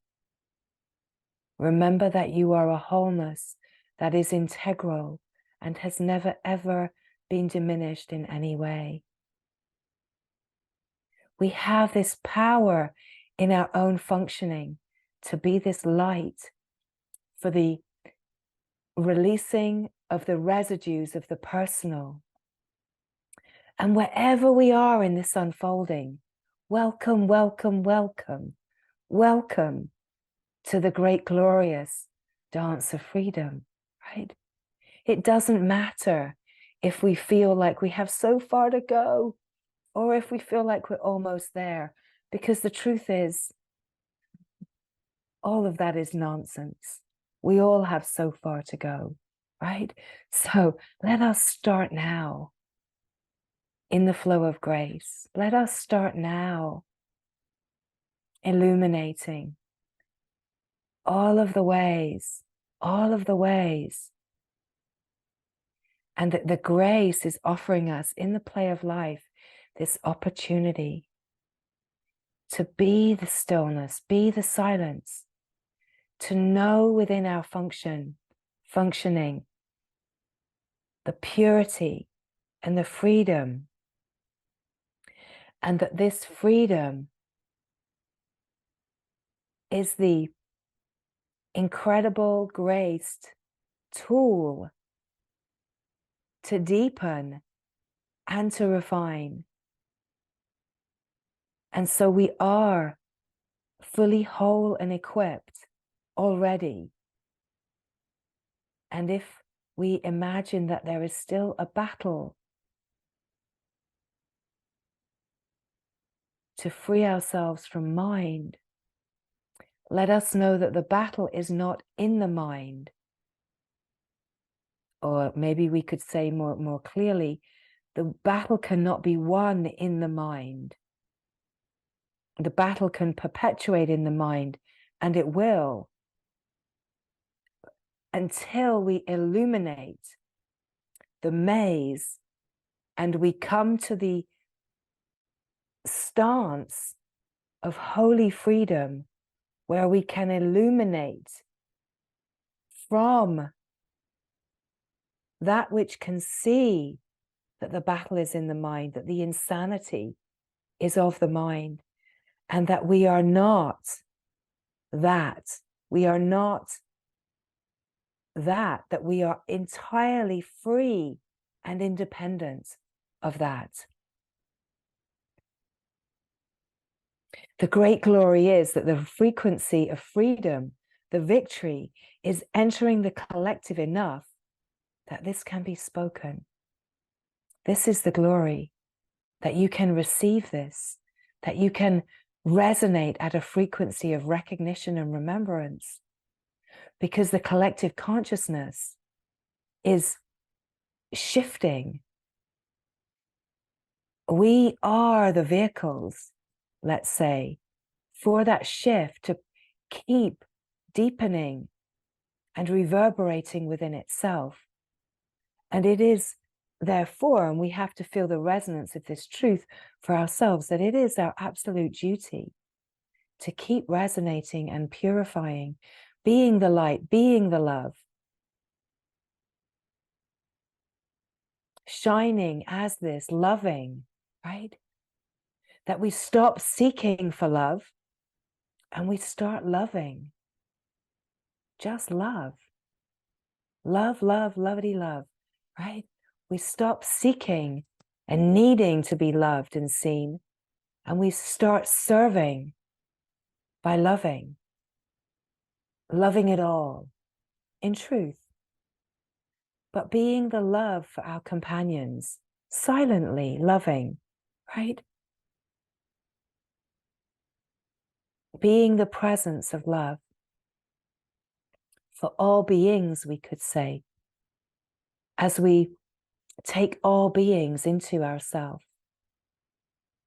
S1: Remember that you are a wholeness that is integral and has never ever been diminished in any way. We have this power in our own functioning to be this light for the releasing of the residues of the personal. And wherever we are in this unfolding, welcome, welcome, welcome, welcome to the great glorious dance of freedom, right? It doesn't matter if we feel like we have so far to go or if we feel like we're almost there, because the truth is, all of that is nonsense. We all have so far to go, right? So let us start now in the flow of grace. Let us start now illuminating all of the ways, and that the grace is offering us in the play of life this opportunity to be the stillness, be the silence, to know within our functioning, the purity and the freedom, and that this freedom is the incredible graced tool to deepen and to refine. And so we are fully whole and equipped already. And if we imagine that there is still a battle to free ourselves from mind, let us know that the battle is not in the mind. Or maybe we could say more clearly, the battle cannot be won in the mind. The battle can perpetuate in the mind, and it will, until we illuminate the maze and we come to the stance of holy freedom, where we can illuminate from that which can see that the battle is in the mind, that the insanity is of the mind, and that we are not that. We are not that we are entirely free and independent of that. The great glory is that the frequency of freedom, the victory, is entering the collective enough that this can be spoken. This is the glory, that you can receive this, that you can resonate at a frequency of recognition and remembrance, because the collective consciousness is shifting. We are the vehicles, let's say, for that shift to keep deepening and reverberating within itself. And it is therefore, and we have to feel the resonance of this truth for ourselves, that it is our absolute duty to keep resonating and purifying, being the light, being the love, shining as this, loving, right? That we stop seeking for love and we start loving. Just love. Love, love, lovety love, right? We stop seeking and needing to be loved and seen, and we start serving by loving it all in truth, but being the love for our companions, silently loving, right? Being the presence of love for all beings, we could say, as we take all beings into ourselves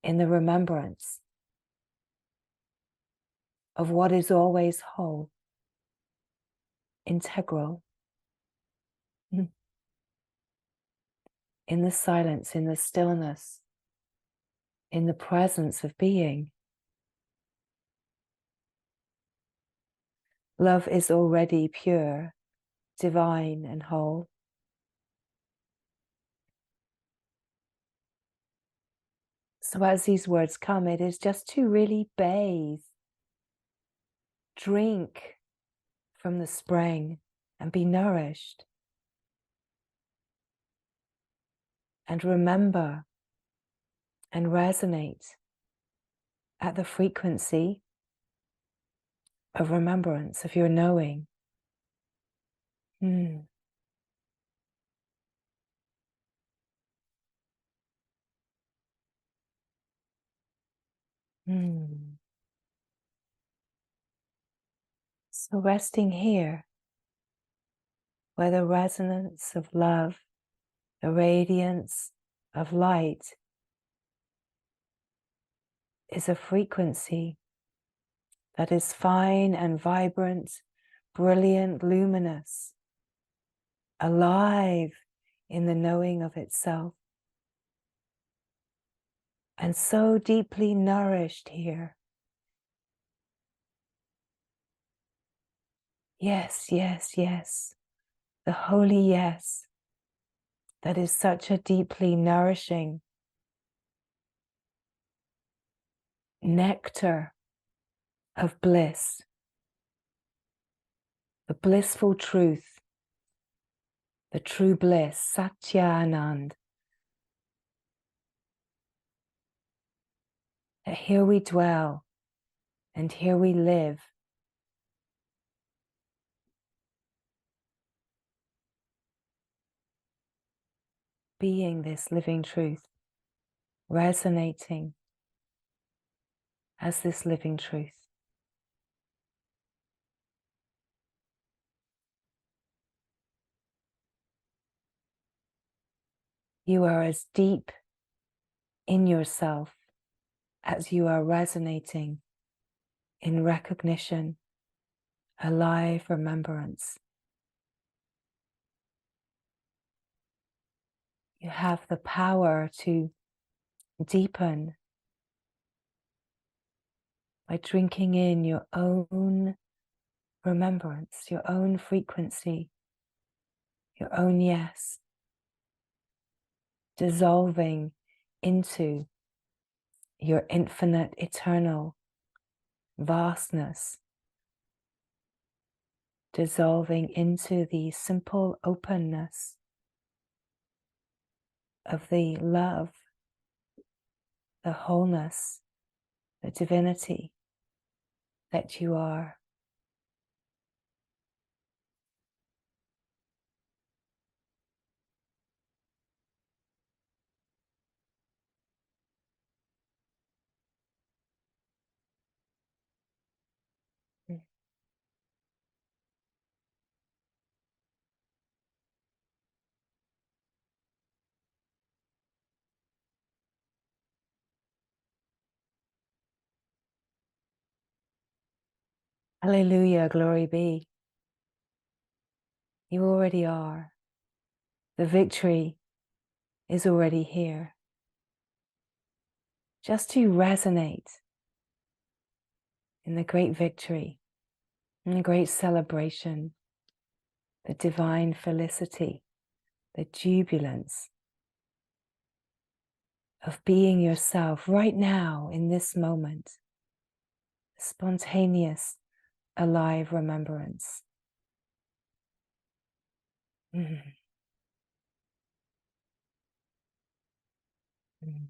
S1: in the remembrance of what is always whole, integral, in the silence, in the stillness, in the presence of being. Love is already pure, divine, and whole. So as these words come, it is just to really bathe, drink from the spring and be nourished. And remember and resonate at the frequency of remembrance, of your knowing. So resting here, where the resonance of love, the radiance of light is a frequency that is fine and vibrant, brilliant, luminous, alive in the knowing of itself, and so deeply nourished here. Yes, yes, yes. The holy yes. That is such a deeply nourishing nectar of bliss. The blissful truth, the true bliss, Satya Anand. That here we dwell and here we live. Being this living truth, resonating as this living truth. You are as deep in yourself as you are resonating in recognition, alive remembrance. You have the power to deepen by drinking in your own remembrance, your own frequency, your own yes, dissolving into your infinite, eternal vastness, dissolving into the simple openness of the love, the wholeness, the divinity that you are. Hallelujah, glory be. You already are. The victory is already here. Just to resonate in the great victory, in the great celebration, the divine felicity, the jubilance of being yourself right now in this moment, spontaneous, alive remembrance. Mm. Mm.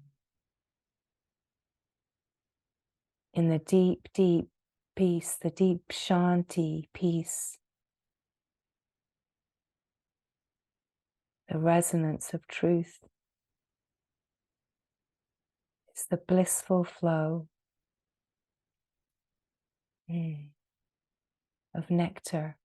S1: In the deep, deep peace, the deep Shanti peace, the resonance of truth. It's the blissful flow of nectar